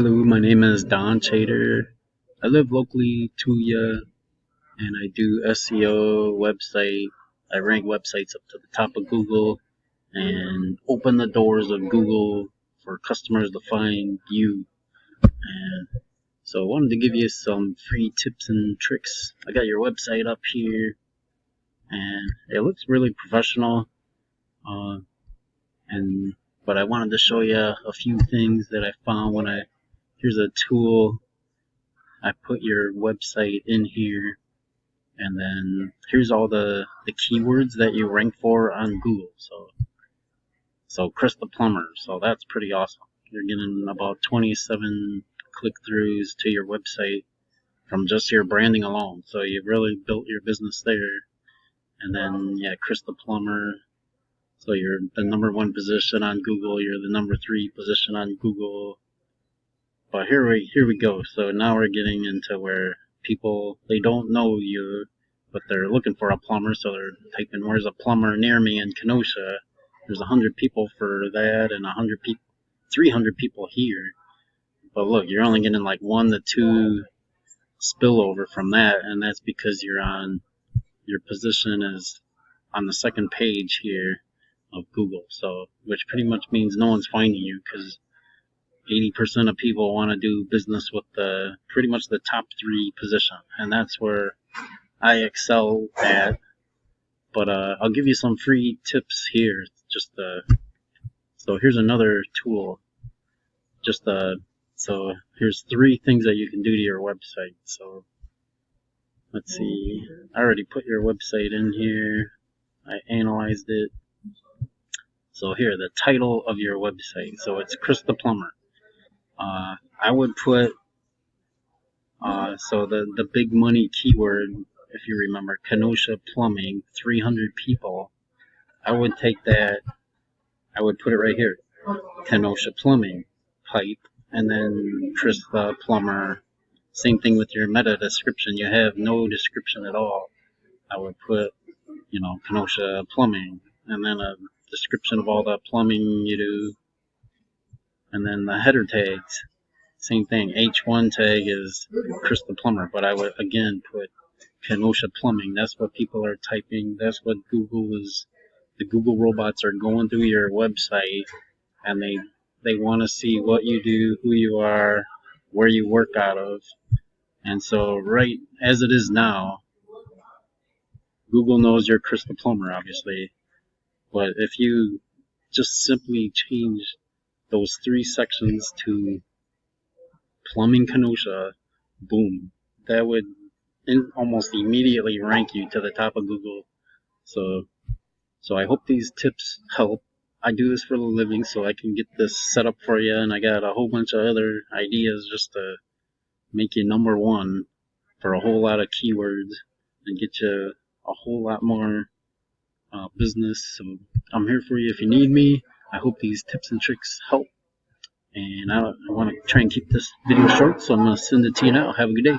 Hello, my name is Don Chater. I live locally to you, and I do SEO website. I rank websites up to the top of Google and open the doors of Google for customers to find you. And so I wanted to give you some free tips and tricks. I got your website up here, and it looks really professional. Uh, and but I wanted to show you a few things that I found when here's a tool. I put your website in here, and then here's all the keywords that you rank for on Google. So Chris the Plumber, so that's pretty awesome. You're getting about 27 click-throughs to your website from just your branding alone. So you've really built your business there. And then, yeah, Chris the Plumber. So you're the #1 position on Google. You're the #3 position on Google. But here we go. So now we're getting into where people, they don't know you, but they're looking for a plumber. So they're typing, "Where's a plumber near me in Kenosha?" There's 100 people for that, and 300 people here. But look, you're only getting like 1 to 2 spillover from that, and that's because your position is on the second page here of Google. So, which pretty much means no one's finding you, because 80% of people want to do business with pretty much the top 3 position, and that's where I excel at. But I'll give you some free tips here. So here's another tool. So here's 3 things that you can do to your website. So let's see. I already put your website in here. I analyzed it. So here, the title of your website. So it's Chris the Plumber. I would put so the big money keyword, if you remember, Kenosha plumbing, 300 people. I would take that. I would put it right here, Kenosha plumbing, pipe, and then Chris the Plumber. Same thing with your meta description. You have no description at all. I would put, Kenosha plumbing, and then a description of all the plumbing you do, and then the header tags. Same thing. H1 tag is Chris the Plumber, but I would again put Kenosha plumbing. That's what people are typing. That's what the Google robots are going through your website, and they want to see what you do, who you are, where you work out of. And so right as it is now, Google knows you're Chris the Plumber, obviously. But if you just simply change those 3 sections to plumbing Kenosha, boom, that would almost immediately rank you to the top of Google. So I hope these tips help. I do this for a living, so I can get this set up for you, and I got a whole bunch of other ideas just to make you #1 for a whole lot of keywords and get you a whole lot more business. So I'm here for you if you need me. I hope these tips and tricks help. And I want to try and keep this video short, so I'm going to send it to you now. Have a good day.